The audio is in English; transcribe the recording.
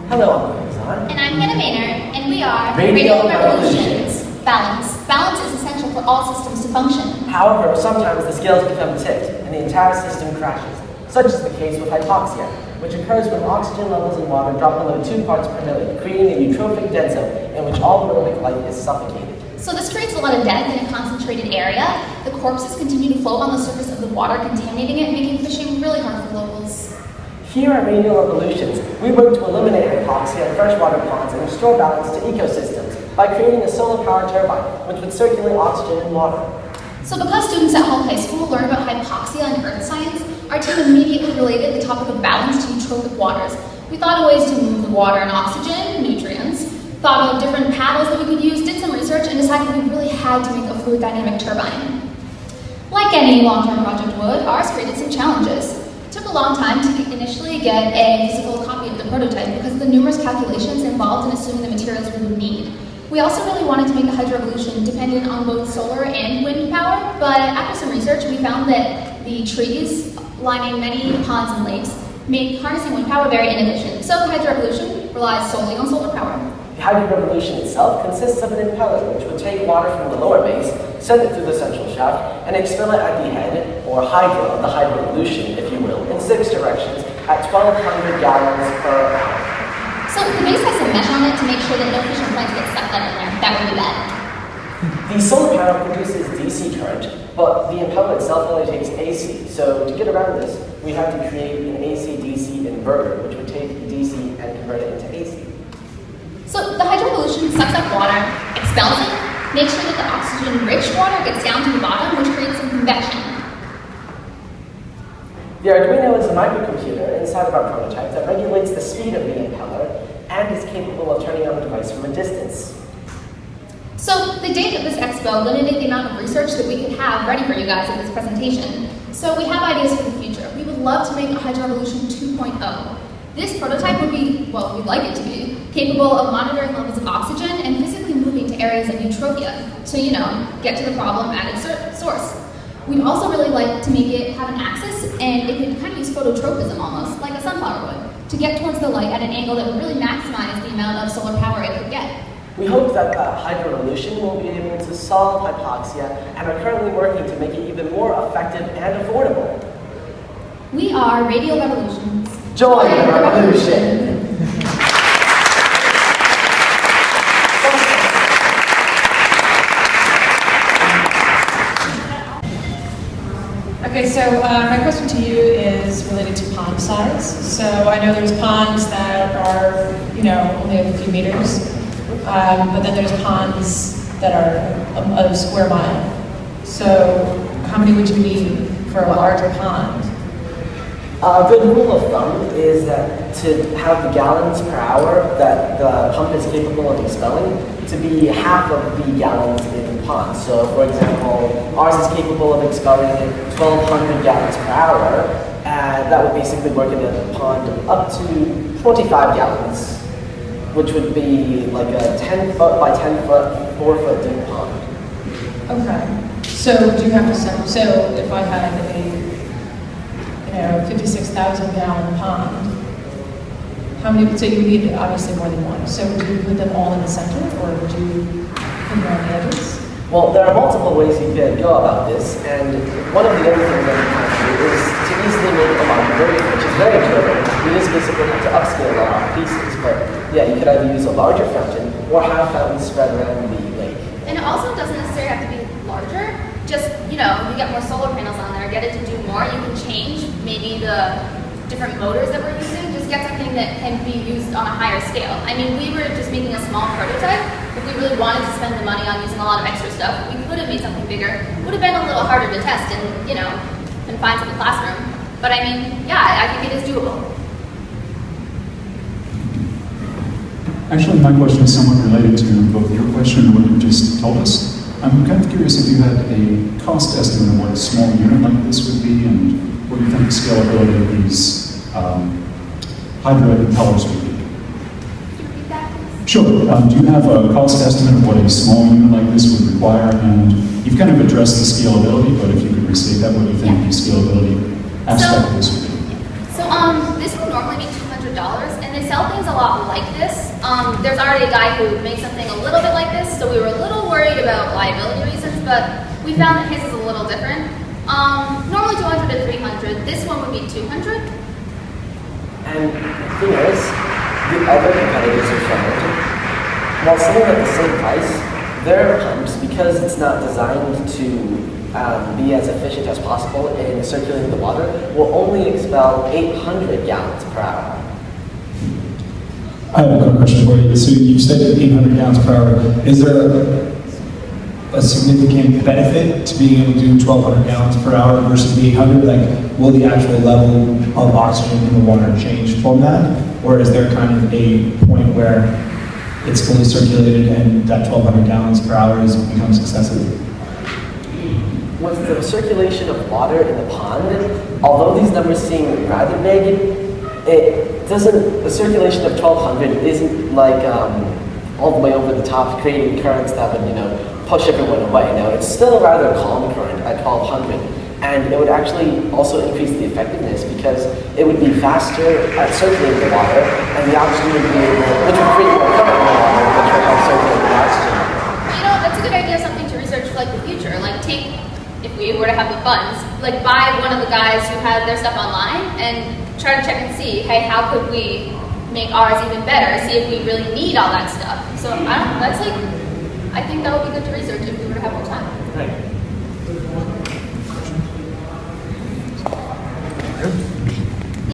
Hello, I'm Amazon. And I'm Hannah Maynard, and we are Radial Revolutions. Balance. Balance is essential for all systems to function. However, sometimes the scales become tipped and the entire system crashes. Such is the case with hypoxia, which occurs when oxygen levels in water drop below 2 parts per million, creating a eutrophic dead zone in which all aerobic life is suffocated. So this creates a lot of death in a concentrated area. The corpses continue to float on the surface of the water, contaminating it, making fishing really hard for locals. Here at Radial Revolutions, we work to eliminate hypoxia in freshwater ponds and restore balance to ecosystems by creating a solar power turbine, which would circulate oxygen in water. So because students at Hull High School learn about hypoxia and earth science, our team immediately related the topic of balance to eutrophic waters. We thought of ways to move the water and oxygen, nutrients, thought of different paddles that we could use, did some research, and decided we really had to make a fluid dynamic turbine. Like any long-term project would, ours created some challenges. It took a long time to initially get a physical copy of the prototype because of the numerous calculations involved in assuming the materials we would need. We also really wanted to make the Hydro Revolution dependent on both solar and wind power, but after some research, we found that the trees lining many ponds and lakes made harnessing wind power very inefficient. So the Hydro Revolution relies solely on solar power. The Hydro Revolution itself consists of an impeller which would take water from the lower base, send it through the central shaft, and expel it at the head, or hydra of the Hydro Revolution, if you will, in 6 directions at 1,200 gallons per hour. So the base has some mesh on it to make sure that no fishing planes get stuck in there. That would be bad. The solar panel produces DC current, but the impeller itself only takes AC. So to get around this, we had to create an AC-DC inverter, which would take DC and convert it into AC. So the Hydro Revolution sucks up water, expels it, makes sure that the oxygen-rich water gets down to the bottom, which creates some convection. The Arduino is a microcomputer inside of our prototype that regulates the speed of the impeller and is capable of turning on the device from a distance. So the date of this expo limited the amount of research that we could have ready for you guys at this presentation. So we have ideas for the future. We would love to make a Hydro Revolution 2.0. This prototype would be, well, we'd like it to be, capable of monitoring levels of oxygen and physically moving to areas of eutropia. So, get to the problem at its source. We'd also really like to make it have an axis, and it could kind of use phototropism almost, like a sunflower would, to get towards the light at an angle that would really maximize the amount of solar power it could get. We hope that the Hydro Revolution will be able to solve hypoxia and are currently working to make it even more effective and affordable. We are Radial Revolutions. Join the revolution! Okay, so my question to you is related to pond size. So I know there's ponds that are, only a few meters, but then there's ponds that are a square mile. So how many would you need for a larger pond? A good rule of thumb is that to have the gallons per hour that the pump is capable of expelling to be half of the gallons in the pond. So, for example, ours is capable of expelling 1,200 gallons per hour, and that would basically work in a pond up to 45 gallons, which would be like a 10-foot by 10-foot, 4-foot deep pond. Okay. So do you have to set? So if I had a 56,000 gallon pond, how many, so you need obviously more than one. So would you put them all in the center, or would you put them on the edges? Well, there are multiple ways you could go about this, and one of the other things that you can do is to easily make a larger version, which is very durable. You just basically have to upscale a lot of pieces, but yeah, you could either use a larger fountain or have fountains spread around the lake. And it also doesn't necessarily have to be larger. Just, you get more solar panels on there, get it to do more. You can change maybe the different motors that we're using, just get something that can be used on a higher scale. I mean, we were just making a small prototype. If we really wanted to spend the money on using a lot of extra stuff, we could have made something bigger. It would have been a little harder to test and, confined to the classroom. But I mean, yeah, I think it is doable. Actually, my question is somewhat related to both your question and what you just told us. I'm kind of curious if you had a cost estimate of what a small unit like this would be and what you think the scalability of these hydro impellers would be. Can you repeat that, please? Sure. Do you have a cost estimate of what a small unit like this would require? And you've kind of addressed the scalability, but if you could restate that, what do you think the scalability aspect of this would be? So this would normally be $200 and they sell things a lot like this. There's already a guy who makes something a little bit like this, so we were a little worried about liability reasons, but we found that his is a little different. Normally 200 to 300. This one would be 200. And the thing is, the other competitors are found, while selling at the same price, their pumps, because it's not designed to be as efficient as possible in circulating the water, will only expel 800 gallons per hour. I have a quick question for you. So you've said 800 gallons per hour. Is there a significant benefit to being able to do 1,200 gallons per hour versus the 800? Like, will the actual level of oxygen in the water change from that? Or is there kind of a point where it's fully circulated and that 1,200 gallons per hour becomes excessive? With the circulation of water in the pond, although these numbers seem rather big, the circulation of 1,200 isn't like all the way over the top, creating currents that would, push everyone away. It's still a rather calm current at 1,200, and it would actually also increase the effectiveness because it would be faster at circulating the water, and the oxygen would be able, which would create more current in the water, which would help circulate the oxygen. That's a good idea, something to research for the future. If we were to have the funds, buy one of the guys who had their stuff online and try to check and see, hey, how could we make ours even better? See if we really need all that stuff. So I think that would be good to research if we were to have more time. Right.